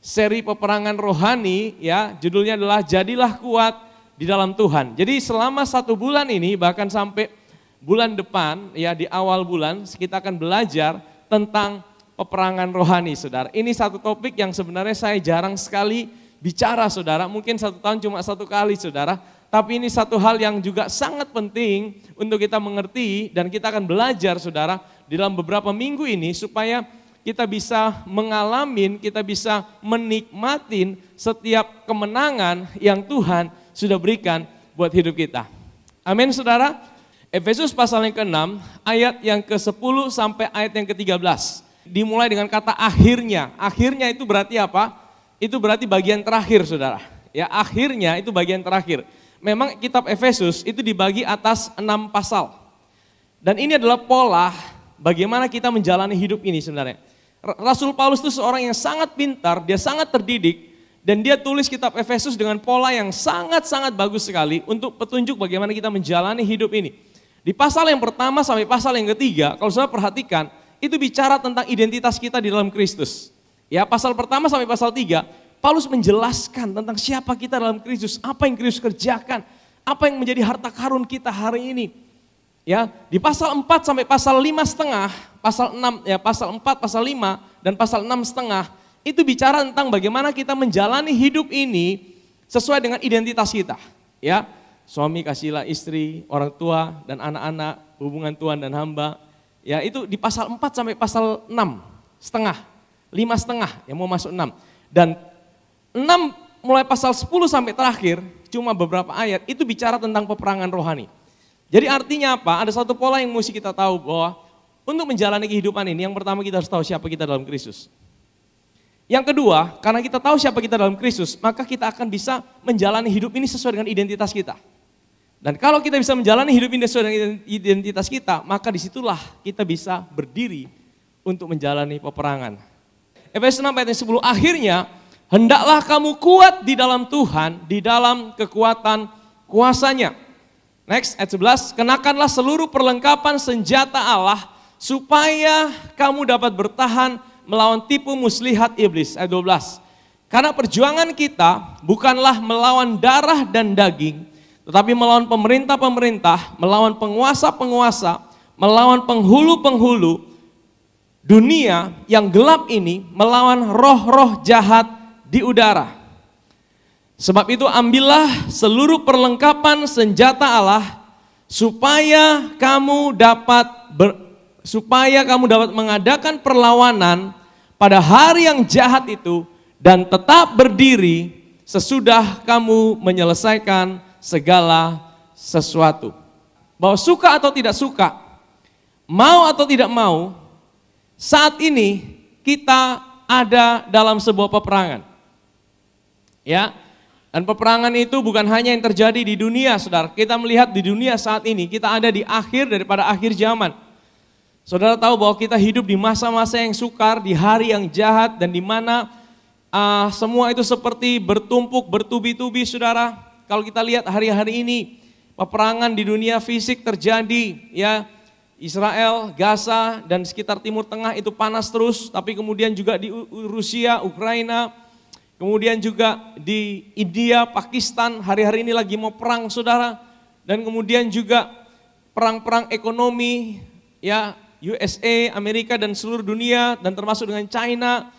seri peperangan rohani, ya, judulnya adalah Jadilah Kuat di Dalam Tuhan. Jadi selama 1 bulan ini, bahkan sampai bulan depan, ya, di awal bulan kita akan belajar tentang peperangan rohani, saudara. Ini satu topik yang sebenarnya saya jarang sekali bicara, saudara. Mungkin 1 tahun cuma 1 kali, saudara. Tapi ini satu hal yang juga sangat penting untuk kita mengerti dan kita akan belajar, saudara, dalam beberapa minggu ini supaya kita bisa mengalami, kita bisa menikmatin setiap kemenangan yang Tuhan sudah berikan buat hidup kita. Amin, saudara. Efesus pasal yang ke-6, ayat yang ke-10 sampai ayat yang ke-13. Dimulai dengan kata akhirnya. Akhirnya itu berarti apa? Itu berarti bagian terakhir, saudara. Ya, akhirnya itu bagian terakhir. Memang kitab Efesus itu dibagi atas 6 pasal. Dan ini adalah pola bagaimana kita menjalani hidup ini sebenarnya. Rasul Paulus itu seorang yang sangat pintar, dia sangat terdidik, dan dia tulis kitab Efesus dengan pola yang sangat-sangat bagus sekali untuk petunjuk bagaimana kita menjalani hidup ini. Di pasal yang pertama sampai pasal yang ketiga, kalau saudara perhatikan, itu bicara tentang identitas kita di dalam Kristus. Ya, pasal pertama sampai pasal 3, Paulus menjelaskan tentang siapa kita dalam Kristus, apa yang Kristus kerjakan, apa yang menjadi harta karun kita hari ini. Ya, di pasal 4 sampai pasal 5,5, pasal 6 ya, pasal 4, pasal 5 dan pasal 6,5 itu bicara tentang bagaimana kita menjalani hidup ini sesuai dengan identitas kita. Ya, suami kasihlah istri, orang tua dan anak-anak, hubungan Tuhan dan hamba. Ya, itu di pasal 4 sampai pasal 6,5, 5,5 yang mau masuk 6. Dan 6 mulai pasal 10 sampai terakhir cuma beberapa ayat itu bicara tentang peperangan rohani. Jadi artinya apa? Ada satu pola yang mesti kita tahu bahwa untuk menjalani kehidupan ini yang pertama kita harus tahu siapa kita dalam Kristus. Yang kedua, karena kita tahu siapa kita dalam Kristus, maka kita akan bisa menjalani hidup ini sesuai dengan identitas kita. Dan kalau kita bisa menjalani hidup ini sesuai dengan identitas kita, maka disitulah kita bisa berdiri untuk menjalani peperangan. Efesus 6 ayat 10, akhirnya hendaklah kamu kuat di dalam Tuhan, di dalam kekuatan kuasa-Nya. Next, ayat 11, kenakanlah seluruh perlengkapan senjata Allah supaya kamu dapat bertahan melawan tipu muslihat iblis. Ayat 12, karena perjuangan kita bukanlah melawan darah dan daging, tetapi melawan pemerintah-pemerintah, melawan penguasa-penguasa, melawan penghulu-penghulu dunia yang gelap ini, melawan roh-roh jahat di udara. Sebab itu ambillah seluruh perlengkapan senjata Allah supaya kamu dapat mengadakan perlawanan pada hari yang jahat itu dan tetap berdiri sesudah kamu menyelesaikan segala sesuatu. Bahwa suka atau tidak suka, mau atau tidak mau, saat ini kita ada dalam sebuah peperangan. Ya, dan peperangan itu bukan hanya yang terjadi di dunia, saudara. Kita melihat di dunia saat ini, kita ada di akhir daripada akhir zaman. Saudara tahu bahwa kita hidup di masa-masa yang sukar, di hari yang jahat, dan di mana semua itu seperti bertumpuk, bertubi-tubi, saudara. Kalau kita lihat hari-hari ini, peperangan di dunia fisik terjadi, ya, Israel, Gaza, dan sekitar Timur Tengah itu panas terus, tapi kemudian juga di Rusia, Ukraina, kemudian juga di India, Pakistan, hari-hari ini lagi mau perang, saudara. Dan kemudian juga perang-perang ekonomi, ya, USA, Amerika dan seluruh dunia, dan termasuk dengan China.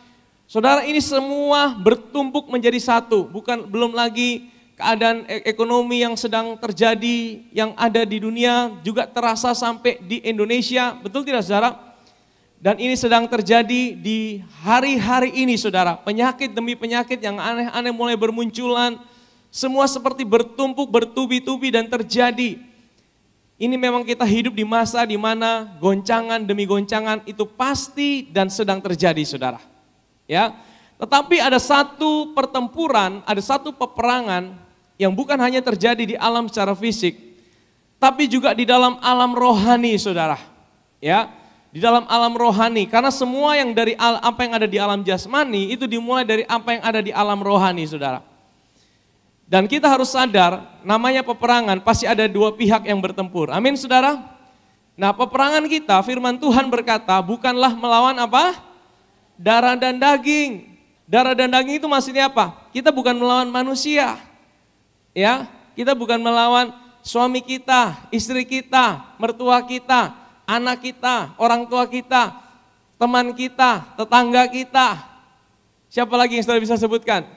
Saudara, ini semua bertumpuk menjadi satu, belum lagi keadaan ekonomi yang sedang terjadi, yang ada di dunia, juga terasa sampai di Indonesia, betul tidak, saudara? Dan ini sedang terjadi di hari-hari ini, saudara. Penyakit demi penyakit yang aneh-aneh mulai bermunculan. Semua seperti bertumpuk, bertubi-tubi dan terjadi. Ini memang kita hidup di masa di mana goncangan demi goncangan itu pasti dan sedang terjadi, saudara. Ya, tetapi ada satu pertempuran, ada satu peperangan yang bukan hanya terjadi di alam secara fisik, tapi juga di dalam alam rohani, saudara. Ya. Di dalam alam rohani, karena semua yang dari apa yang ada di alam jasmani itu dimulai dari apa yang ada di alam rohani, saudara. Dan kita harus sadar, namanya peperangan pasti ada dua pihak yang bertempur. Amin, saudara. Nah, peperangan kita, firman Tuhan berkata, bukanlah melawan apa? Darah dan daging. Darah dan daging itu maksudnya apa? Kita bukan melawan manusia. Ya, kita bukan melawan suami kita, istri kita, mertua kita, anak kita, orang tua kita, teman kita, tetangga kita. Siapa lagi yang saudara bisa sebutkan?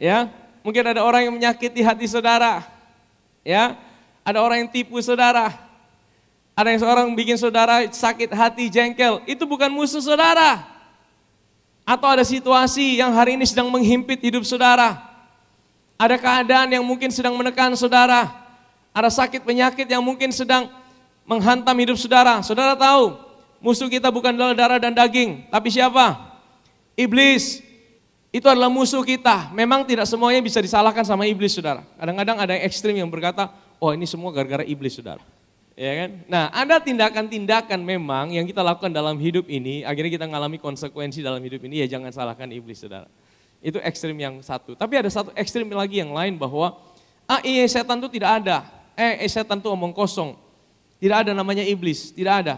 Ya, mungkin ada orang yang menyakiti hati saudara. Ya, ada orang yang tipu saudara. Ada yang seorang bikin saudara sakit hati, jengkel. Itu bukan musuh saudara. Atau ada situasi yang hari ini sedang menghimpit hidup saudara. Ada keadaan yang mungkin sedang menekan saudara. Ada sakit penyakit yang mungkin sedang menghantam hidup saudara. Saudara tahu, musuh kita bukan adalah darah dan daging. Tapi siapa? Iblis. Itu adalah musuh kita. Memang tidak semuanya bisa disalahkan sama iblis, saudara. Kadang-kadang ada yang ekstrim yang berkata, oh ini semua gara-gara iblis, saudara. Ya kan? Nah, ada tindakan-tindakan memang yang kita lakukan dalam hidup ini, akhirnya kita mengalami konsekuensi dalam hidup ini, ya jangan salahkan iblis, saudara. Itu ekstrim yang satu. Tapi ada satu ekstrim lagi yang lain bahwa, setan itu tidak ada. Setan itu omong kosong. Tidak ada namanya iblis, tidak ada.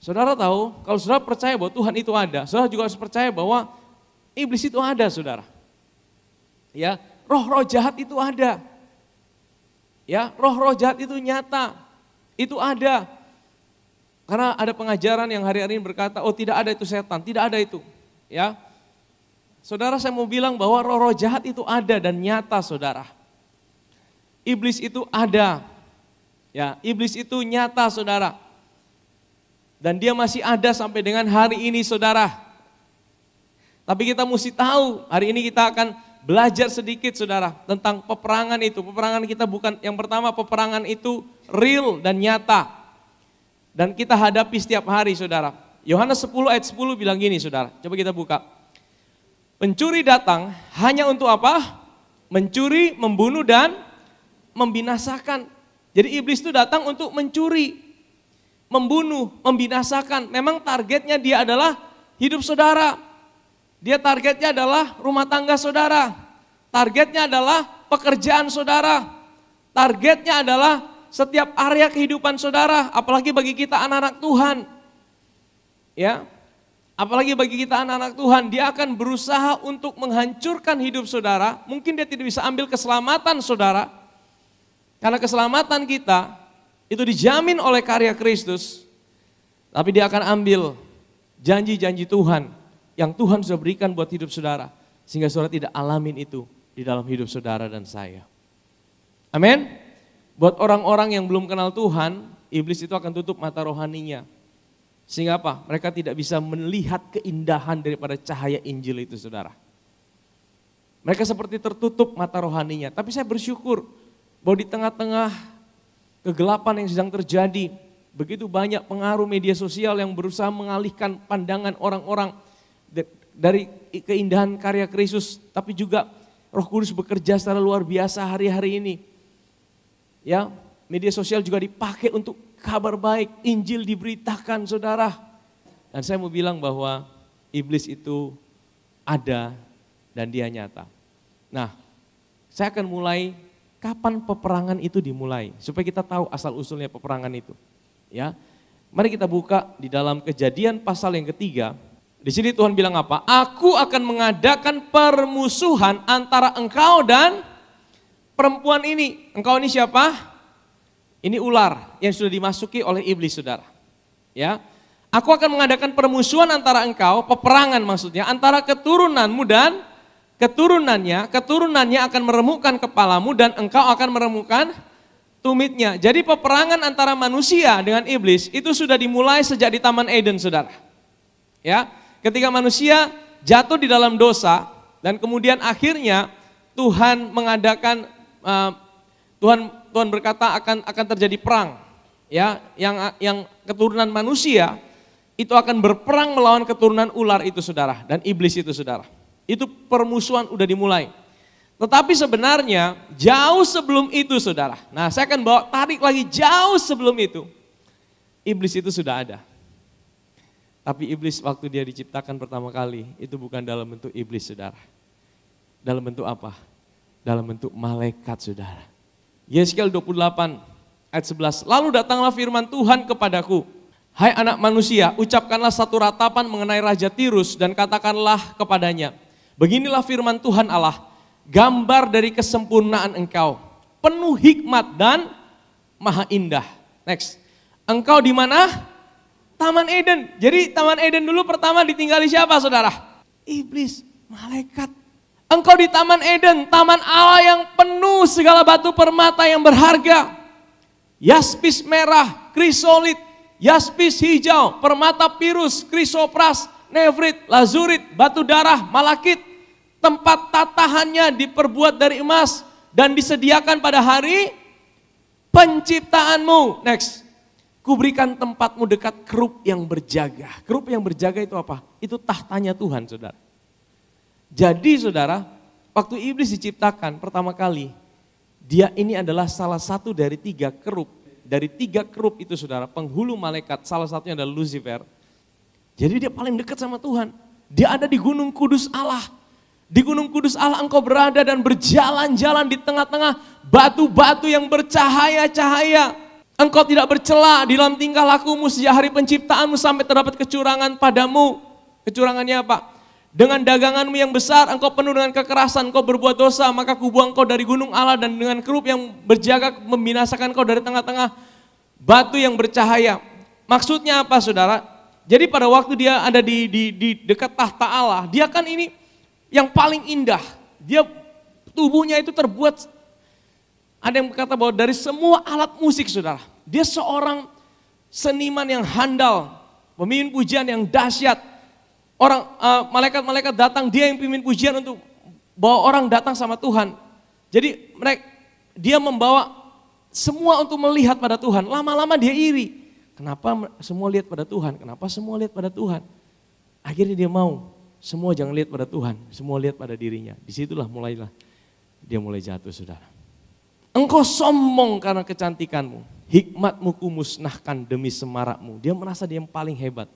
Saudara tahu, kalau saudara percaya bahwa Tuhan itu ada, saudara juga harus percaya bahwa iblis itu ada, saudara. Ya, roh-roh jahat itu ada. Ya, roh-roh jahat itu nyata. Itu ada. Karena ada pengajaran yang hari-hari ini berkata, oh tidak ada itu setan, tidak ada itu. Ya. Saudara, saya mau bilang bahwa roh-roh jahat itu ada dan nyata, saudara. Iblis itu ada. Ya, iblis itu nyata, saudara. Dan dia masih ada sampai dengan hari ini, saudara. Tapi kita mesti tahu, hari ini kita akan belajar sedikit, saudara, tentang peperangan itu. Peperangan kita bukan, yang pertama peperangan itu real dan nyata. Dan kita hadapi setiap hari, saudara. Yohanes 10 ayat 10 bilang gini, saudara. Coba kita buka. Pencuri datang hanya untuk apa? Mencuri, membunuh, dan membinasakan. Jadi iblis itu datang untuk mencuri, membunuh, membinasakan. Memang targetnya dia adalah hidup saudara. Dia targetnya adalah rumah tangga saudara. Targetnya adalah pekerjaan saudara. Targetnya adalah setiap area kehidupan saudara, apalagi bagi kita anak-anak Tuhan. Ya. Apalagi bagi kita anak-anak Tuhan, dia akan berusaha untuk menghancurkan hidup saudara. Mungkin dia tidak bisa ambil keselamatan saudara. Karena keselamatan kita itu dijamin oleh karya Kristus. Tapi dia akan ambil janji-janji Tuhan yang Tuhan sudah berikan buat hidup saudara. Sehingga saudara tidak alamin itu di dalam hidup saudara dan saya. Amin. Buat orang-orang yang belum kenal Tuhan, iblis itu akan tutup mata rohaninya. Sehingga apa? Mereka tidak bisa melihat keindahan daripada cahaya Injil itu, saudara. Mereka seperti tertutup mata rohaninya. Tapi saya bersyukur bahwa di tengah-tengah kegelapan yang sedang terjadi, begitu banyak pengaruh media sosial yang berusaha mengalihkan pandangan orang-orang dari keindahan karya Kristus, tapi juga Roh Kudus bekerja secara luar biasa hari-hari ini. Ya, media sosial juga dipakai untuk kabar baik, Injil diberitakan, saudara. Dan saya mau bilang bahwa iblis itu ada dan dia nyata. Nah, saya akan mulai kapan peperangan itu dimulai, supaya kita tahu asal-usulnya peperangan itu. Ya, mari kita buka di dalam Kejadian pasal yang ketiga. Di sini Tuhan bilang apa? Aku akan mengadakan permusuhan antara engkau dan perempuan ini. Engkau ini siapa? Ini ular yang sudah dimasuki oleh iblis, saudara. Ya, aku akan mengadakan permusuhan antara engkau, peperangan maksudnya, antara keturunanmu dan keturunannya. Keturunannya akan meremukkan kepalamu dan engkau akan meremukkan tumitnya. Jadi peperangan antara manusia dengan iblis itu sudah dimulai sejak di Taman Eden, saudara. Ya, ketika manusia jatuh di dalam dosa dan kemudian akhirnya Tuhan mengadakan Tuhan berkata akan terjadi perang, ya, yang keturunan manusia itu akan berperang melawan keturunan ular itu, saudara, dan iblis itu, saudara. Itu permusuhan udah dimulai. Tetapi sebenarnya jauh sebelum itu, saudara. Nah, saya akan bawa tarik lagi jauh sebelum itu. Iblis itu sudah ada. Tapi iblis waktu dia diciptakan pertama kali itu bukan dalam bentuk iblis, saudara. Dalam bentuk apa? Dalam bentuk malaikat, saudara. Yeskiel 28 ayat 11. Lalu datanglah firman Tuhan kepadaku. Hai anak manusia, ucapkanlah satu ratapan mengenai Raja Tirus dan katakanlah kepadanya, beginilah firman Tuhan Allah, gambar dari kesempurnaan engkau, penuh hikmat dan maha indah. Next, engkau di mana? Taman Eden. Jadi Taman Eden dulu pertama ditinggali siapa saudara? Iblis, malaikat. Engkau di Taman Eden, taman Allah yang penuh segala batu permata yang berharga. Yaspis merah, krisolit, yaspis hijau, permata pirus, krisopras, nevrit, lazurit, batu darah, malakit. Tempat tatahannya diperbuat dari emas dan disediakan pada hari penciptaanmu. Next, kuberikan tempatmu dekat kerub yang berjaga. Kerub yang berjaga itu apa? Itu tahtanya Tuhan, saudara. Jadi saudara, waktu iblis diciptakan pertama kali, dia ini adalah salah satu dari 3 kerub. Dari 3 kerub itu saudara, penghulu malaikat, salah satunya adalah Lucifer. Jadi dia paling dekat sama Tuhan. Dia ada di Gunung Kudus Allah. Di Gunung Kudus Allah engkau berada dan berjalan-jalan di tengah-tengah batu-batu yang bercahaya-cahaya. Engkau tidak bercela di dalam tingkah lakumu sejak hari penciptaanmu sampai terdapat kecurangan padamu. Kecurangannya apa? Dengan daganganmu yang besar, engkau penuh dengan kekerasan, engkau berbuat dosa, maka kubuang engkau dari gunung Allah dan dengan kerub yang berjaga membinasakan engkau dari tengah-tengah batu yang bercahaya. Maksudnya apa saudara? Jadi pada waktu dia ada di dekat tahta Allah, dia kan ini yang paling indah. Dia tubuhnya itu terbuat, ada yang berkata bahwa dari semua alat musik saudara. Dia seorang seniman yang handal, pemimpin pujian yang dahsyat. Orang malaikat-malaikat datang, dia yang pimpin pujian untuk bawa orang datang sama Tuhan. Jadi dia membawa semua untuk melihat pada Tuhan. Lama-lama dia iri. Kenapa semua lihat pada Tuhan? Kenapa semua lihat pada Tuhan? Akhirnya dia mau, semua jangan lihat pada Tuhan, semua lihat pada dirinya. Disitulah mulailah dia mulai jatuh saudara. Engkau sombong karena kecantikanmu, hikmatmu kumusnahkan demi semarakmu. Dia merasa dia yang paling hebat.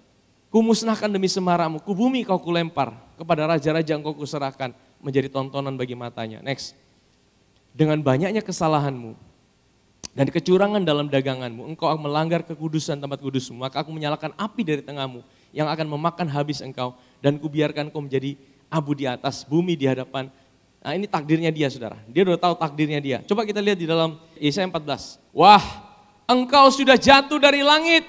Kumusnahkan demi semarakmu, ku bumi kau kulempar, kepada raja-raja engkau kuserahkan, menjadi tontonan bagi matanya. Next, dengan banyaknya kesalahanmu dan kecurangan dalam daganganmu, engkau akan melanggar kekudusan tempat kudusmu, maka aku menyalakan api dari tengahmu, yang akan memakan habis engkau, dan kubiarkan kau menjadi abu di atas bumi di hadapan. Nah ini takdirnya dia saudara, dia udah tahu takdirnya dia. Coba kita lihat di dalam Yesaya 14. Wah, engkau sudah jatuh dari langit,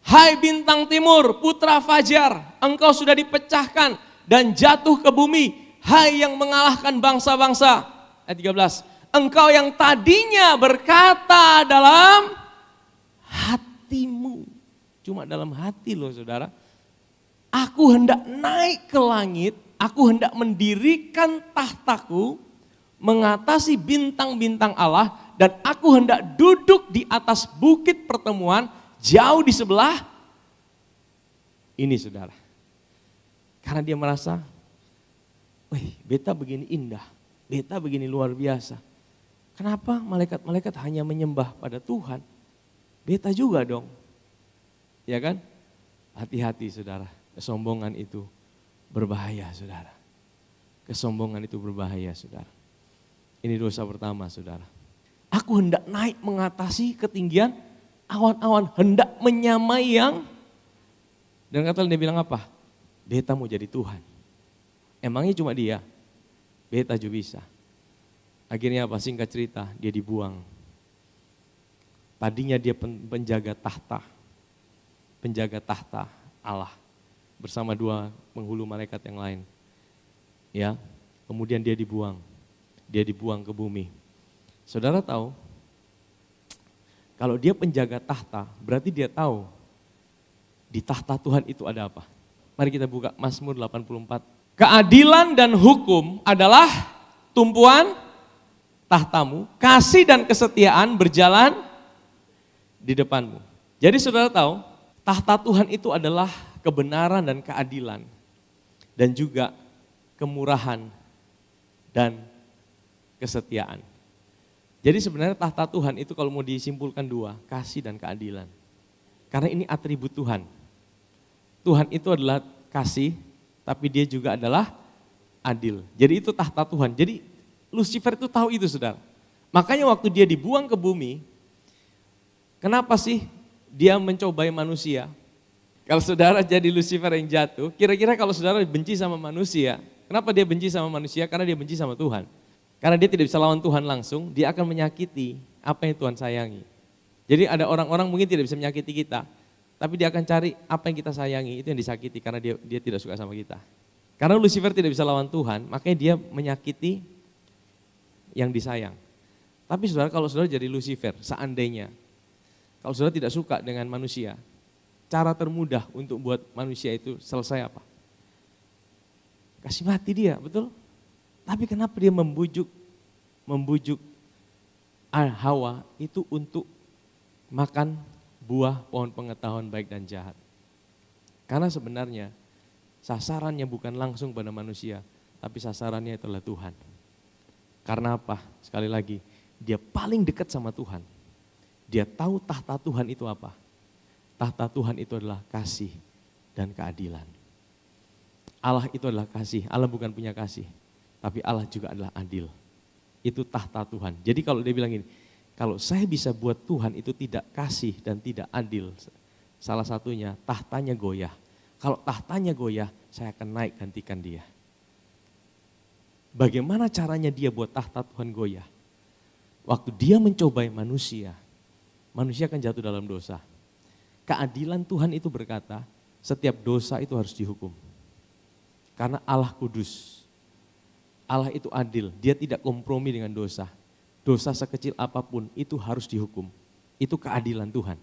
hai bintang timur, putra fajar, engkau sudah dipecahkan dan jatuh ke bumi, hai yang mengalahkan bangsa-bangsa. Ayat 13, engkau yang tadinya berkata dalam hatimu, cuma dalam hati loh saudara, aku hendak naik ke langit, aku hendak mendirikan tahtaku, mengatasi bintang-bintang Allah, dan aku hendak duduk di atas bukit pertemuan, jauh di sebelah ini saudara. Karena dia merasa, wih beta begini indah, beta begini luar biasa. Kenapa malaikat-malaikat hanya menyembah pada Tuhan? Beta juga dong. Ya kan? Hati-hati saudara, kesombongan itu berbahaya saudara. Kesombongan itu berbahaya saudara. Ini dosa pertama saudara. Aku hendak naik mengatasi ketinggian awan-awan, hendak menyamai yang, dan kata dia bilang apa? Beta mau jadi Tuhan. Emangnya cuma dia? Beta juga bisa. Akhirnya apa? Singkat cerita, dia dibuang. Tadinya dia penjaga tahta Allah bersama 2 penghulu malaikat yang lain. Ya, kemudian dia dibuang ke bumi. Saudara tahu? Kalau dia penjaga tahta, berarti dia tahu di tahta Tuhan itu ada apa. Mari kita buka Mazmur 84. Keadilan dan hukum adalah tumpuan tahtamu, kasih dan kesetiaan berjalan di depanmu. Jadi saudara tahu, tahta Tuhan itu adalah kebenaran dan keadilan, dan juga kemurahan dan kesetiaan. Jadi sebenarnya tahta Tuhan itu kalau mau disimpulkan 2, kasih dan keadilan. Karena ini atribut Tuhan. Tuhan itu adalah kasih, tapi dia juga adalah adil. Jadi itu tahta Tuhan. Jadi Lucifer itu tahu itu saudara. Makanya waktu dia dibuang ke bumi, kenapa sih dia mencobai manusia. Kalau saudara jadi Lucifer yang jatuh, kira-kira kalau saudara benci sama manusia, kenapa dia benci sama manusia? Karena dia benci sama Tuhan. Karena dia tidak bisa lawan Tuhan langsung, dia akan menyakiti apa yang Tuhan sayangi. Jadi ada orang-orang mungkin tidak bisa menyakiti kita, tapi dia akan cari apa yang kita sayangi, itu yang disakiti karena dia tidak suka sama kita. Karena Lucifer tidak bisa lawan Tuhan, makanya dia menyakiti yang disayang. Tapi saudara, kalau saudara jadi Lucifer, seandainya, kalau saudara tidak suka dengan manusia, cara termudah untuk buat manusia itu selesai apa? Kasih mati dia, betul? Tapi kenapa dia membujuk Hawa itu untuk makan buah pohon pengetahuan baik dan jahat? Karena sebenarnya sasarannya bukan langsung pada manusia, tapi sasarannya itulah Tuhan. Karena apa? Sekali lagi, dia paling dekat sama Tuhan. Dia tahu tahta Tuhan itu apa? Tahta Tuhan itu adalah kasih dan keadilan. Allah itu adalah kasih, Allah bukan punya kasih, tapi Allah juga adalah adil. Itu tahta Tuhan. Jadi kalau dia bilang gini, kalau saya bisa buat Tuhan itu tidak kasih dan tidak adil, salah satunya tahtanya goyah. Kalau tahtanya goyah, saya akan naik gantikan dia. Bagaimana caranya dia buat tahta Tuhan goyah? Waktu dia mencobai manusia, manusia akan jatuh dalam dosa. Keadilan Tuhan itu berkata, setiap dosa itu harus dihukum. Karena Allah kudus. Allah itu adil, dia tidak kompromi dengan dosa. Dosa sekecil apapun itu harus dihukum. Itu keadilan Tuhan.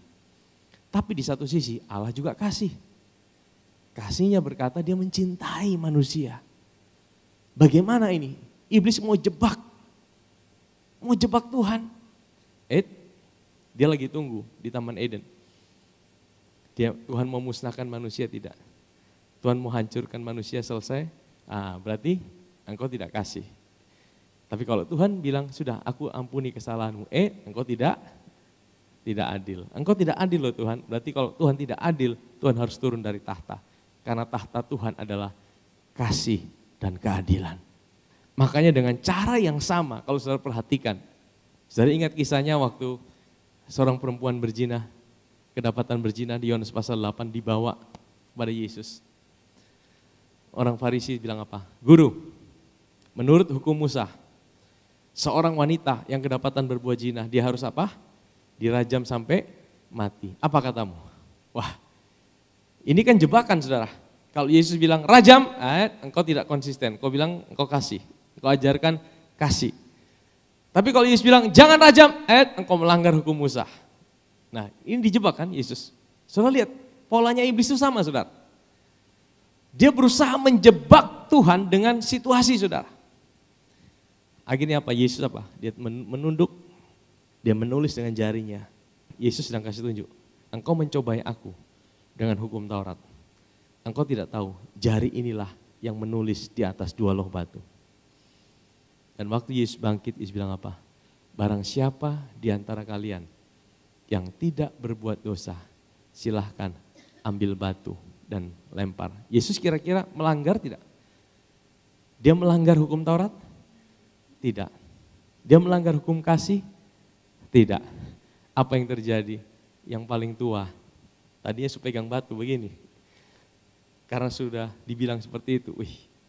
Tapi di satu sisi Allah juga kasih. Kasihnya berkata dia mencintai manusia. Bagaimana ini? Iblis mau jebak Tuhan. Dia lagi tunggu di Taman Eden. Tuhan mau musnahkan manusia tidak? Tuhan mau hancurkan manusia selesai? Berarti engkau tidak kasih. Tapi kalau Tuhan bilang, sudah aku ampuni kesalahanmu. Engkau tidak adil. Engkau tidak adil loh Tuhan. Berarti kalau Tuhan tidak adil, Tuhan harus turun dari tahta. Karena tahta Tuhan adalah kasih dan keadilan. Makanya dengan cara yang sama, kalau saudara perhatikan. Saudara ingat kisahnya waktu seorang perempuan berzina, kedapatan berzina di Yohanes pasal 8 dibawa kepada Yesus. Orang Farisi bilang apa? Guru, menurut hukum Musa, seorang wanita yang kedapatan berbuat zina, dia harus apa? Dirajam sampai mati. Apa katamu? Wah, ini kan jebakan saudara. Kalau Yesus bilang rajam, engkau tidak konsisten. Kau bilang engkau kasih, engkau ajarkan kasih. Tapi kalau Yesus bilang jangan rajam, engkau melanggar hukum Musa. Nah ini dijebak kan Yesus. Saudara lihat, polanya iblis itu sama saudara. Dia berusaha menjebak Tuhan dengan situasi saudara. Akhirnya apa? Yesus apa? Dia menunduk, dia menulis dengan jarinya. Yesus sedang kasih tunjuk, engkau mencobai aku dengan hukum Taurat. Engkau tidak tahu, jari inilah yang menulis di atas 2 loh batu. Dan waktu Yesus bangkit, Yesus bilang apa? Barang siapa di antara kalian yang tidak berbuat dosa, silahkan ambil batu dan lempar. Yesus kira-kira melanggar tidak? Dia melanggar hukum Taurat? Tidak. Dia melanggar hukum kasih? Tidak. Apa yang terjadi? Yang paling tua, tadinya Yesus pegang batu begini. Karena sudah dibilang seperti itu,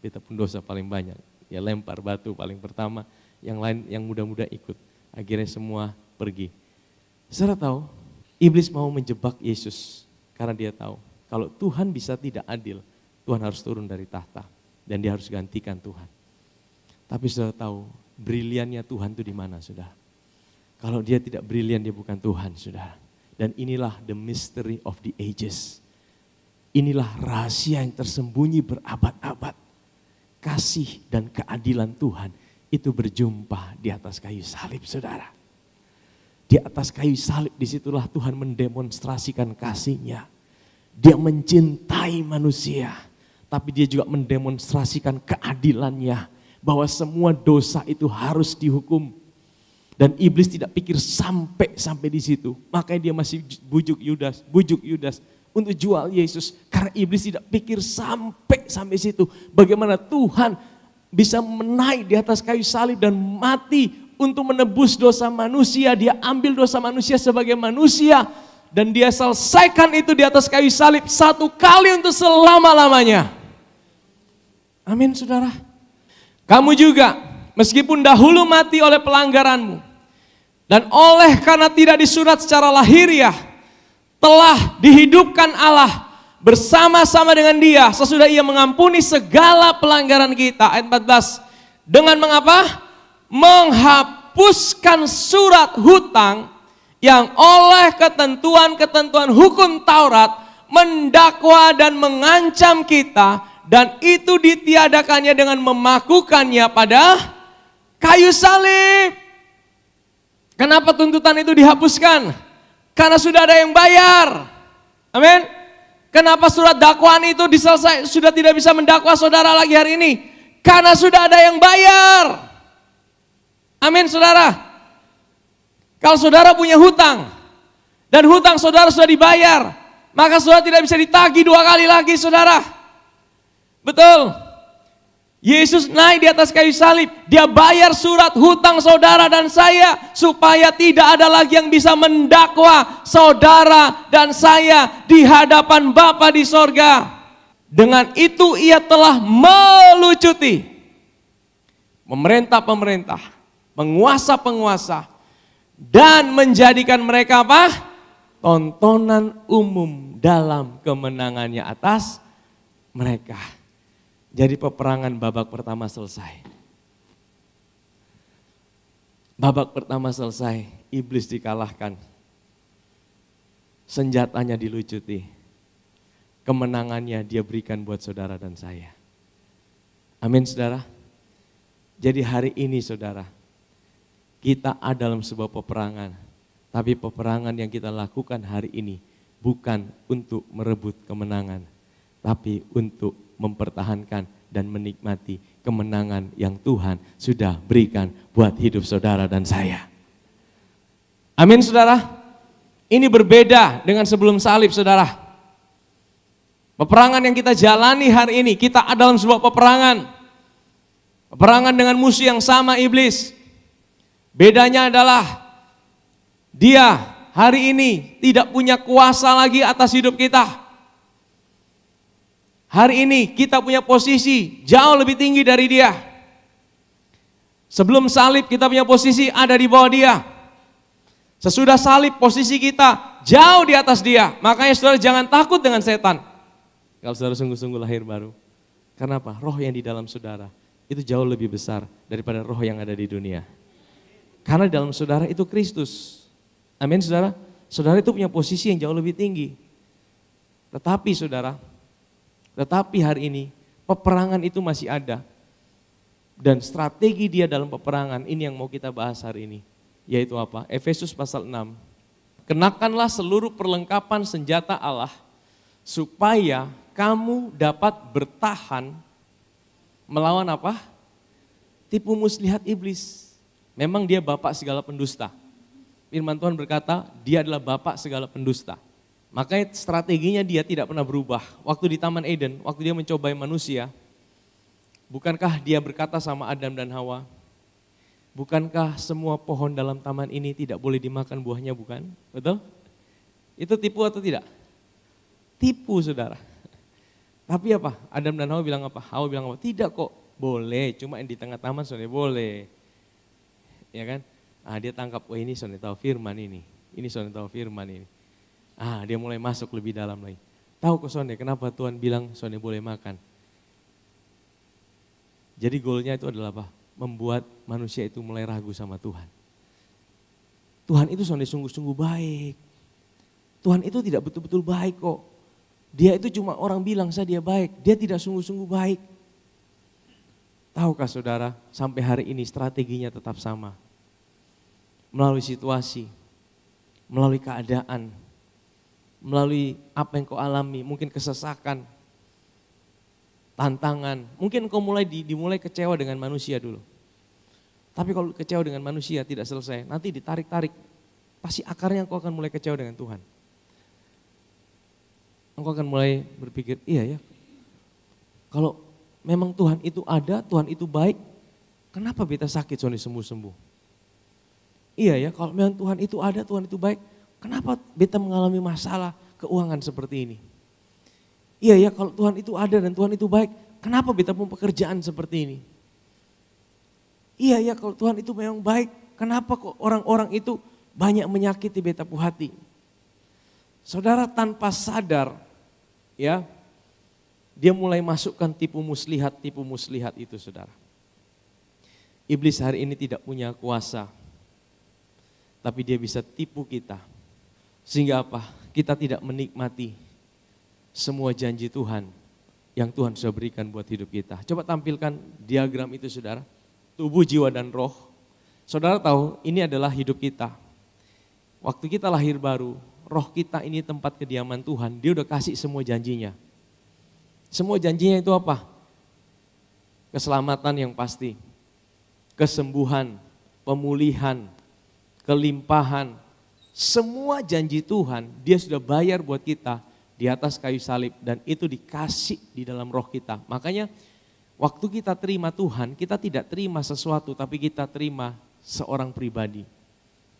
beta pun dosa paling banyak. Ya lempar batu paling pertama, yang lain yang muda-muda ikut. Akhirnya semua pergi. Saudara tahu, iblis mau menjebak Yesus karena dia tahu kalau Tuhan bisa tidak adil, Tuhan harus turun dari tahta dan dia harus gantikan Tuhan. Tapi saudara tahu, briliannya Tuhan itu di mana saudara? Kalau dia tidak brilian, dia bukan Tuhan saudara. Dan inilah the mystery of the ages. Inilah rahasia yang tersembunyi berabad-abad. Kasih dan keadilan Tuhan itu berjumpa di atas kayu salib saudara. Di atas kayu salib disitulah Tuhan mendemonstrasikan kasih-Nya. Dia mencintai manusia, tapi dia juga mendemonstrasikan keadilannya. Bahwa semua dosa itu harus dihukum. Dan iblis tidak pikir sampai di situ. Makanya dia masih bujuk Yudas untuk jual Yesus. Karena iblis tidak pikir sampai situ. Bagaimana Tuhan bisa menaik di atas kayu salib dan mati untuk menebus dosa manusia. Dia ambil dosa manusia sebagai manusia. dan dia selesaikan itu di atas kayu salib satu kali untuk selama-lamanya. Amin saudara. Kamu juga meskipun dahulu mati oleh pelanggaranmu dan oleh karena tidak disunat secara lahiriah telah dihidupkan Allah bersama-sama dengan dia sesudah ia mengampuni segala pelanggaran kita. Ayat 14. Dengan mengapa? Menghapuskan surat hutang yang oleh ketentuan-ketentuan hukum Taurat mendakwa dan mengancam kita, dan itu ditiadakannya dengan memakukannya pada kayu salib. Kenapa tuntutan itu dihapuskan? Karena sudah ada yang bayar. Amin. Kenapa surat dakwaan itu sudah tidak bisa mendakwa saudara lagi hari ini? Karena sudah ada yang bayar. Amin saudara. Kalau saudara punya hutang, dan hutang saudara sudah dibayar, maka saudara tidak bisa ditagih dua kali lagi saudara. Betul. Yesus naik di atas kayu salib, dia bayar surat hutang saudara dan saya, supaya tidak ada lagi yang bisa mendakwa saudara dan saya di hadapan Bapa di sorga. Dengan itu ia telah melucuti pemerintah-pemerintah, penguasa-penguasa, dan menjadikan mereka apa? Tontonan umum dalam kemenangannya atas mereka. Jadi peperangan babak pertama selesai. Babak pertama selesai, iblis dikalahkan. Senjatanya dilucuti. Kemenangannya dia berikan buat saudara dan saya. Amin saudara. Jadi hari ini saudara, kita ada dalam sebuah peperangan, tapi peperangan yang kita lakukan hari ini bukan untuk merebut kemenangan, tapi untuk mempertahankan dan menikmati kemenangan yang Tuhan sudah berikan buat hidup saudara dan saya. Amin saudara. Ini berbeda dengan sebelum salib saudara. Peperangan yang kita jalani hari ini, kita ada dalam sebuah peperangan. Peperangan dengan musuh yang sama, iblis. Bedanya adalah dia hari ini tidak punya kuasa lagi atas hidup kita. Hari ini kita punya posisi jauh lebih tinggi dari dia. Sebelum salib kita punya posisi ada di bawah dia. Sesudah salib posisi kita jauh di atas dia. Makanya saudara jangan takut dengan setan. Kalau saudara sungguh-sungguh lahir baru. Karena apa? Roh yang di dalam saudara itu jauh lebih besar daripada roh yang ada di dunia. Karena di dalam saudara itu Kristus. Amin saudara. Saudara itu punya posisi yang jauh lebih tinggi. Tetapi saudara, hari ini peperangan itu masih ada. Dan strategi dia dalam peperangan ini yang mau kita bahas hari ini. Yaitu apa? Efesus pasal 6. Kenakanlah seluruh perlengkapan senjata Allah supaya kamu dapat bertahan melawan apa? Tipu muslihat iblis. Memang dia bapak segala pendusta. Firman Tuhan berkata, dia adalah bapak segala pendusta. Makanya strateginya dia tidak pernah berubah. Waktu di Taman Eden, waktu dia mencobai manusia, bukankah dia berkata sama Adam dan Hawa, bukankah semua pohon dalam taman ini tidak boleh dimakan buahnya, bukan? Betul? Itu tipu atau tidak? Tipu saudara. Tapi apa? Adam dan Hawa bilang apa? Hawa bilang apa? Tidak kok, boleh, cuma yang di tengah taman soalnya boleh. Ya kan? Dia tangkap, oh ini soalnya tahu firman ini soalnya tahu firman ini. Dia mulai masuk lebih dalam lagi. Tahu kok soalnya kenapa Tuhan bilang soalnya boleh makan. Jadi goalnya itu adalah apa? Membuat manusia itu mulai ragu sama Tuhan. Tuhan itu soalnya sungguh-sungguh baik. Tuhan itu tidak betul-betul baik kok. Dia itu cuma orang bilang saja dia baik, dia tidak sungguh-sungguh baik. Tahukah saudara, sampai hari ini strateginya tetap sama. Melalui situasi, melalui keadaan, melalui apa yang kau alami, mungkin kesesakan, tantangan. Mungkin kau dimulai kecewa dengan manusia dulu. Tapi kalau kecewa dengan manusia tidak selesai, nanti ditarik-tarik, pasti akarnya kau akan mulai kecewa dengan Tuhan. Engkau akan mulai berpikir, iya ya, kalau memang Tuhan itu ada, Tuhan itu baik, kenapa beta sakit soalnya sembuh-sembuh? Iya ya, kalau memang Tuhan itu ada, Tuhan itu baik, kenapa beta mengalami masalah keuangan seperti ini? Iya ya, kalau Tuhan itu ada dan Tuhan itu baik, kenapa beta punya pekerjaan seperti ini? Iya ya, kalau Tuhan itu memang baik, kenapa kok orang-orang itu banyak menyakiti beta pu hati? Saudara, tanpa sadar ya, dia mulai masukkan tipu muslihat itu, saudara. Iblis hari ini tidak punya kuasa, tapi dia bisa tipu kita. Sehingga apa? Kita tidak menikmati semua janji Tuhan yang Tuhan sudah berikan buat hidup kita. Coba tampilkan diagram itu, saudara. Tubuh, jiwa, dan roh. Saudara tahu ini adalah hidup kita. Waktu kita lahir baru, roh kita ini tempat kediaman Tuhan. Dia udah kasih semua janjinya. Semua janjinya itu apa? Keselamatan yang pasti, kesembuhan, pemulihan, kelimpahan. Semua janji Tuhan dia sudah bayar buat kita di atas kayu salib dan itu dikasih di dalam roh kita. Makanya waktu kita terima Tuhan, kita tidak terima sesuatu tapi kita terima seorang pribadi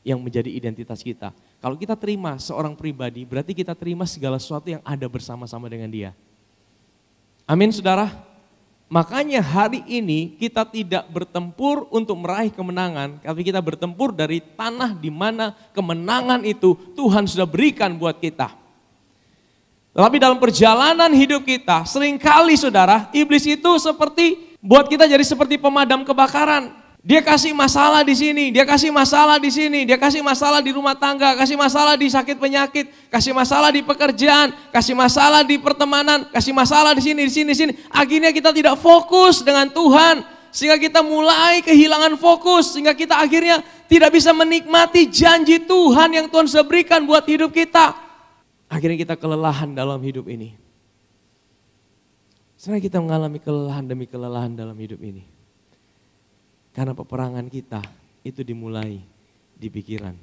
yang menjadi identitas kita. Kalau kita terima seorang pribadi berarti kita terima segala sesuatu yang ada bersama-sama dengan dia. Amin, saudara. Makanya hari ini kita tidak bertempur untuk meraih kemenangan, tapi kita bertempur dari tanah di mana kemenangan itu Tuhan sudah berikan buat kita. Tapi dalam perjalanan hidup kita, seringkali saudara, iblis itu seperti buat kita jadi seperti pemadam kebakaran. Dia kasih masalah di sini, dia kasih masalah di sini, dia kasih masalah di rumah tangga, kasih masalah di sakit penyakit, kasih masalah di pekerjaan, kasih masalah di pertemanan, kasih masalah di sini, di sini, di sini. Akhirnya kita tidak fokus dengan Tuhan, sehingga kita mulai kehilangan fokus, sehingga kita akhirnya tidak bisa menikmati janji Tuhan yang Tuhan sudah berikan buat hidup kita. Akhirnya kita kelelahan dalam hidup ini. Sebenarnya kita mengalami kelelahan demi kelelahan dalam hidup ini. Karena peperangan kita itu dimulai di pikiran.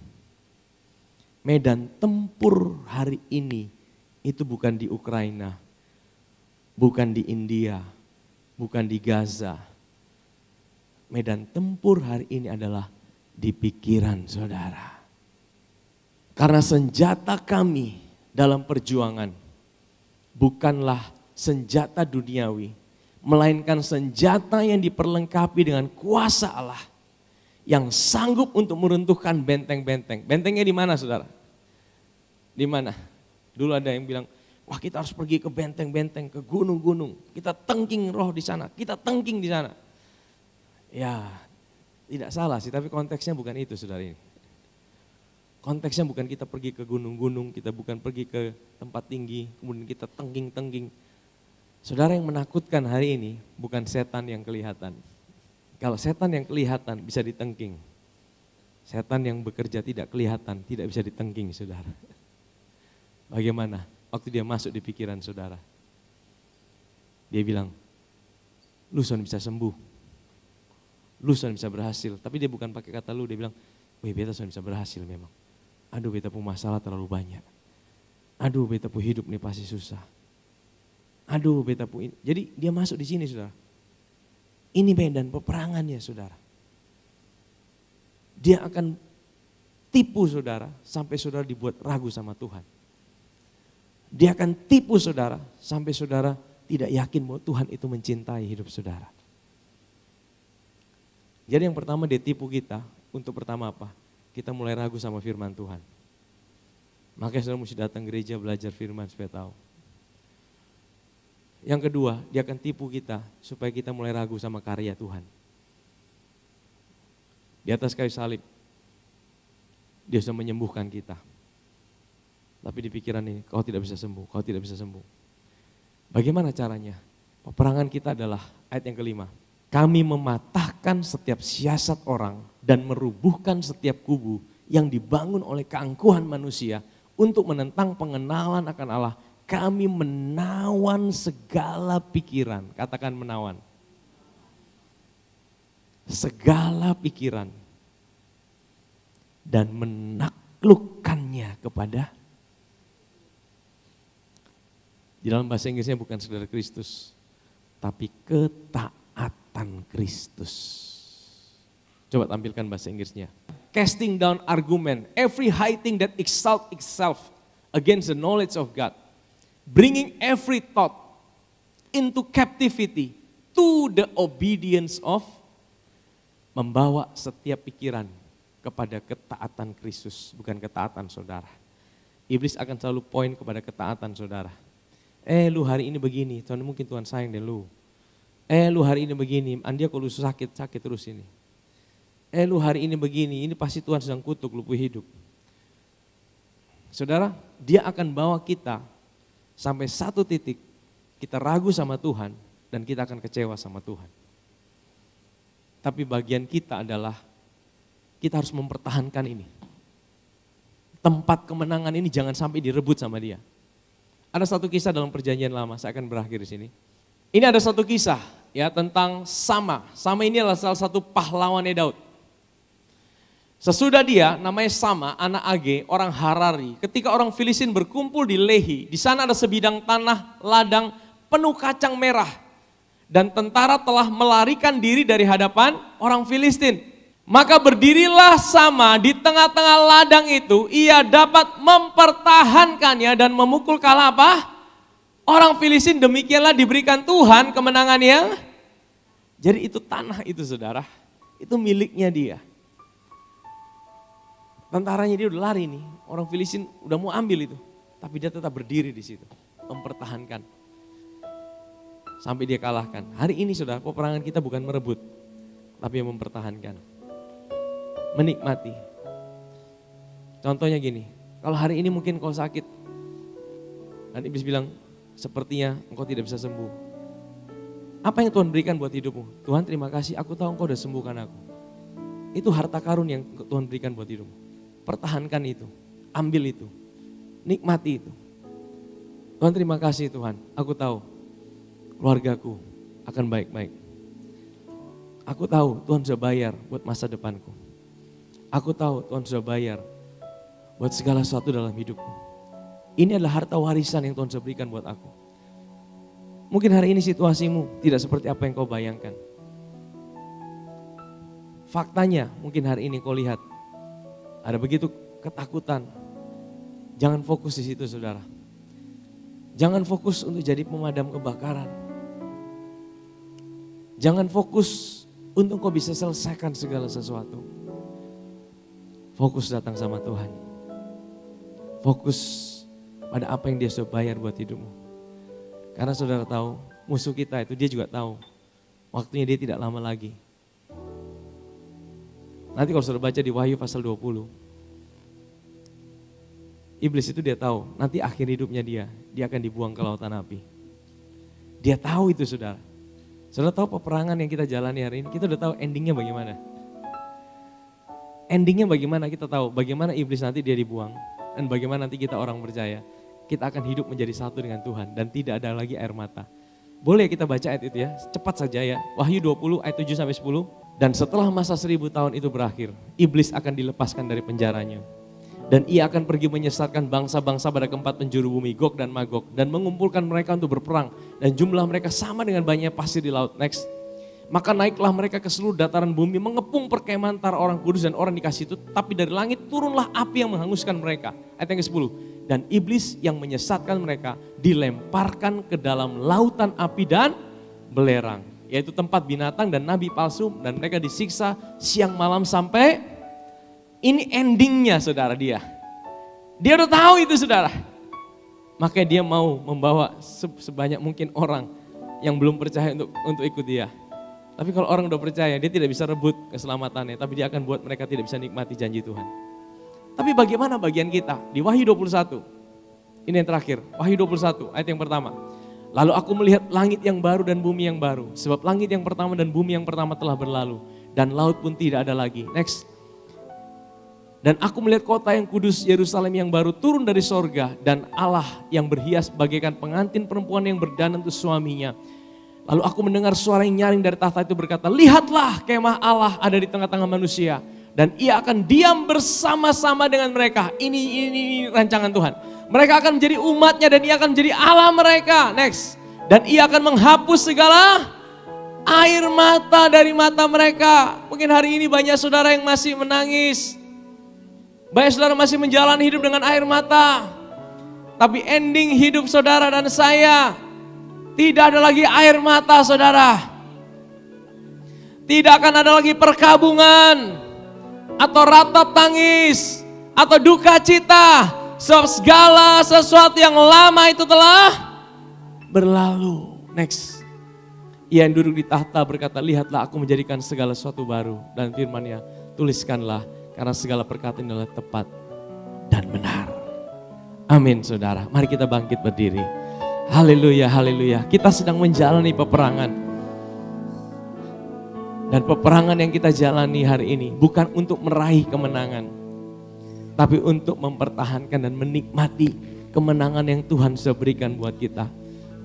Medan tempur hari ini itu bukan di Ukraina, bukan di India, bukan di Gaza. Medan tempur hari ini adalah di pikiran saudara. Karena senjata kami dalam perjuangan bukanlah senjata duniawi, melainkan senjata yang diperlengkapi dengan kuasa Allah yang sanggup untuk meruntuhkan benteng-benteng. Bentengnya di mana, saudara? Di mana? Dulu ada yang bilang, wah kita harus pergi ke benteng-benteng, ke gunung-gunung. Kita tengking roh di sana, kita tengking di sana. Ya, tidak salah sih, tapi konteksnya bukan itu, saudara ini. Konteksnya bukan kita pergi ke gunung-gunung, kita bukan pergi ke tempat tinggi, kemudian kita tengking-tengking. Saudara, yang menakutkan hari ini bukan setan yang kelihatan. Kalau setan yang kelihatan bisa ditengking. Setan yang bekerja tidak kelihatan, tidak bisa ditengking, saudara. Bagaimana? Waktu dia masuk di pikiran saudara. Dia bilang, lu son bisa sembuh. Lu son bisa berhasil. Tapi dia bukan pakai kata lu, dia bilang, wih beta son bisa berhasil memang. Aduh beta punya masalah terlalu banyak. Aduh beta punya hidup nih pasti susah. Aduh beta punya. Jadi dia masuk di sini, saudara. Ini medan peperangannya, saudara. Dia akan tipu saudara sampai saudara dibuat ragu sama Tuhan. Dia akan tipu saudara sampai saudara tidak yakin bahwa Tuhan itu mencintai hidup saudara. Jadi yang pertama dia tipu kita, untuk pertama apa? Kita mulai ragu sama firman Tuhan. Makanya saudara mesti datang gereja belajar firman supaya tahu. Yang kedua, dia akan tipu kita supaya kita mulai ragu sama karya Tuhan. Di atas kayu salib, dia sudah menyembuhkan kita. Tapi di pikiran ini, kau tidak bisa sembuh, kau tidak bisa sembuh. Bagaimana caranya? Peperangan kita adalah ayat yang kelima. Kami mematahkan setiap siasat orang dan merubuhkan setiap kubu yang dibangun oleh keangkuhan manusia untuk menentang pengenalan akan Allah. Kami menawan segala pikiran, katakan menawan. Segala pikiran dan menaklukkannya kepada, di dalam bahasa Inggrisnya bukan saudara Kristus, tapi ketaatan Kristus. Coba tampilkan bahasa Inggrisnya. casting down argument, every high thing that exalt itself against the knowledge of God, bringing every thought into captivity to the obedience of, membawa setiap pikiran kepada ketaatan Kristus, bukan ketaatan saudara. Iblis akan selalu poin kepada ketaatan saudara. Lu hari ini begini, Tuhan mungkin Tuhan sayang deh lu. Lu hari ini begini, Andia kalau sakit terus ini. Lu hari ini begini, ini pasti Tuhan sedang kutuk lu punya hidup. Saudara, dia akan bawa kita sampai satu titik, kita ragu sama Tuhan dan kita akan kecewa sama Tuhan. Tapi bagian kita adalah, kita harus mempertahankan ini. Tempat kemenangan ini jangan sampai direbut sama dia. Ada satu kisah dalam perjanjian lama, saya akan berakhir di sini. Ini ada satu kisah ya tentang Sama. Sama ini adalah salah satu pahlawannya Daud. Sesudah dia, namanya Sama, anak Age, orang Harari. Ketika orang Filistin berkumpul di Lehi, di sana ada sebidang tanah ladang penuh kacang merah. Dan tentara telah melarikan diri dari hadapan orang Filistin. Maka berdirilah Sama di tengah-tengah ladang itu, ia dapat mempertahankannya dan memukul kalah apa? Orang Filistin. Demikianlah diberikan Tuhan kemenangan yang, jadi itu tanah itu saudara, itu miliknya dia. Tentaranya dia udah lari nih, orang Filistin udah mau ambil itu, tapi dia tetap berdiri di situ, mempertahankan. Sampai dia kalahkan. Hari ini saudara, peperangan kita bukan merebut, tapi yang mempertahankan. Menikmati. Contohnya gini, kalau hari ini mungkin kau sakit, dan iblis bilang, sepertinya engkau tidak bisa sembuh. Apa yang Tuhan berikan buat hidupmu? Tuhan terima kasih, aku tahu engkau udah sembuhkan aku. Itu harta karun yang Tuhan berikan buat hidupmu. Pertahankan itu, ambil itu, nikmati itu. Tuhan terima kasih Tuhan, aku tahu keluargaku akan baik-baik. Aku tahu Tuhan sudah bayar buat masa depanku. Aku tahu Tuhan sudah bayar buat segala sesuatu dalam hidupku. Ini adalah harta warisan yang Tuhan sudah berikan buat aku. Mungkin hari ini situasimu tidak seperti apa yang kau bayangkan. Faktanya mungkin hari ini kau lihat ada begitu ketakutan. Jangan fokus di situ saudara. Jangan fokus untuk jadi pemadam kebakaran. Jangan fokus untuk kau bisa selesaikan segala sesuatu. Fokus datang sama Tuhan. Fokus pada apa yang dia sudah bayar buat hidupmu. Karena saudara tahu, musuh kita itu dia juga tahu. Waktunya dia tidak lama lagi. Nanti kalau saudara baca di Wahyu pasal 20. Iblis itu dia tahu, nanti akhir hidupnya dia akan dibuang ke lautan api. Dia tahu itu saudara. Saudara tahu peperangan yang kita jalani hari ini, kita udah tahu endingnya bagaimana. Endingnya bagaimana kita tahu, bagaimana iblis nanti dia dibuang. Dan bagaimana nanti kita orang percaya, kita akan hidup menjadi satu dengan Tuhan dan tidak ada lagi air mata. Boleh kita baca ayat itu ya, cepat saja ya. Wahyu 20 ayat 7-10. Dan setelah masa 1000 tahun itu berakhir, iblis akan dilepaskan dari penjaranya. Dan ia akan pergi menyesatkan bangsa-bangsa pada keempat penjuru bumi, Gog dan Magog. Dan mengumpulkan mereka untuk berperang. Dan jumlah mereka sama dengan banyaknya pasir di laut. Next. Maka naiklah mereka ke seluruh dataran bumi, mengepung perkemahan antara orang kudus dan orang dikasih itu. Tapi dari langit turunlah api yang menghanguskan mereka. Ayat yang ke-10. Dan iblis yang menyesatkan mereka dilemparkan ke dalam lautan api dan belerang. Yaitu tempat binatang dan nabi palsu. Dan mereka disiksa siang malam sampai ini endingnya saudara dia. Dia udah tahu itu saudara. Makanya dia mau membawa sebanyak mungkin orang yang belum percaya untuk ikut dia. Tapi kalau orang udah percaya, dia tidak bisa rebut keselamatannya. Tapi dia akan buat mereka tidak bisa nikmati janji Tuhan. Tapi bagaimana bagian kita? Di Wahyu 21, ini yang terakhir. Wahyu 21 ayat yang pertama. Lalu aku melihat langit yang baru dan bumi yang baru. Sebab langit yang pertama dan bumi yang pertama telah berlalu. Dan laut pun tidak ada lagi. Next. Dan aku melihat kota yang kudus Yerusalem yang baru turun dari sorga. Dan Allah yang berhias bagaikan pengantin perempuan yang berdandan untuk suaminya. Lalu aku mendengar suara yang nyaring dari tahta itu berkata, lihatlah kemah Allah ada di tengah-tengah manusia. Dan ia akan diam bersama-sama dengan mereka. Ini rancangan Tuhan. Mereka akan menjadi umatnya dan ia akan menjadi Allah mereka. Next. Dan ia akan menghapus segala air mata dari mata mereka. Mungkin hari ini banyak saudara yang masih menangis. Baik saudara masih menjalani hidup dengan air mata. Tapi ending hidup saudara dan saya tidak ada lagi air mata saudara. Tidak akan ada lagi perkabungan atau ratap tangis atau duka cita. Sebab segala sesuatu yang lama itu telah berlalu. Next. Ia yang duduk di tahta berkata, lihatlah aku menjadikan segala sesuatu baru. Dan firman-Nya, tuliskanlah karena segala perkataan adalah tepat dan benar. Amin saudara. Mari kita bangkit berdiri. Haleluya, haleluya. Kita sedang menjalani peperangan. Dan peperangan yang kita jalani hari ini bukan untuk meraih kemenangan. Tapi untuk mempertahankan dan menikmati kemenangan yang Tuhan sudah berikan buat kita.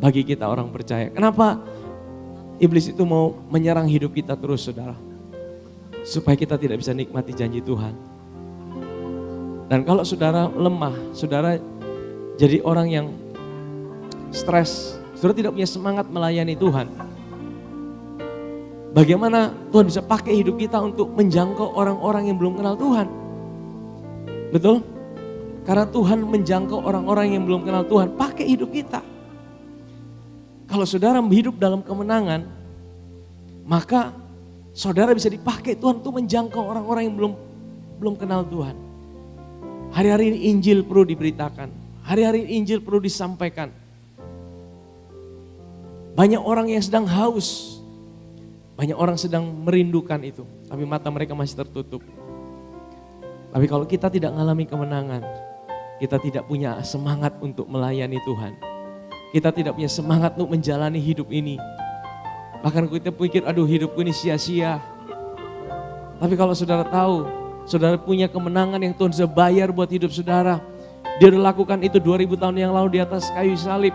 Bagi kita orang percaya. Kenapa iblis itu mau menyerang hidup kita terus saudara? Supaya kita tidak bisa nikmati janji Tuhan. Dan kalau saudara lemah, saudara jadi orang yang stres, saudara tidak punya semangat melayani Tuhan. Bagaimana Tuhan bisa pakai hidup kita untuk menjangkau orang-orang yang belum kenal Tuhan? Betul? Karena Tuhan menjangkau orang-orang yang belum kenal Tuhan, pakai hidup kita. Kalau saudara hidup dalam kemenangan, maka saudara bisa dipakai Tuhan untuk menjangkau orang-orang yang belum kenal Tuhan. Hari-hari ini Injil perlu diberitakan. Hari-hari ini Injil perlu disampaikan. Banyak orang yang sedang haus. Banyak orang sedang merindukan itu. Tapi mata mereka masih tertutup. Tapi kalau kita tidak mengalami kemenangan, kita tidak punya semangat untuk melayani Tuhan. Kita tidak punya semangat untuk menjalani hidup ini. Bahkan kita pikir, aduh hidupku ini sia-sia. Tapi kalau saudara tahu, saudara punya kemenangan yang Tuhan sudah bayar buat hidup saudara. Dia sudah lakukan itu 2000 tahun yang lalu di atas kayu salib.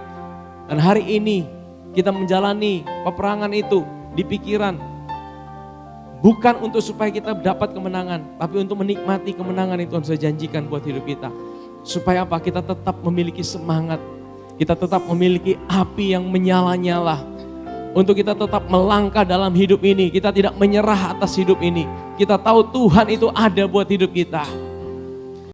Dan hari ini kita menjalani peperangan itu di pikiran. Bukan untuk supaya kita dapat kemenangan, tapi untuk menikmati kemenangan yang Tuhan sudah janjikan buat hidup kita. Supaya apa? Kita tetap memiliki semangat. Kita tetap memiliki api yang menyala-nyala. Untuk kita tetap melangkah dalam hidup ini. Kita tidak menyerah atas hidup ini. Kita tahu Tuhan itu ada buat hidup kita.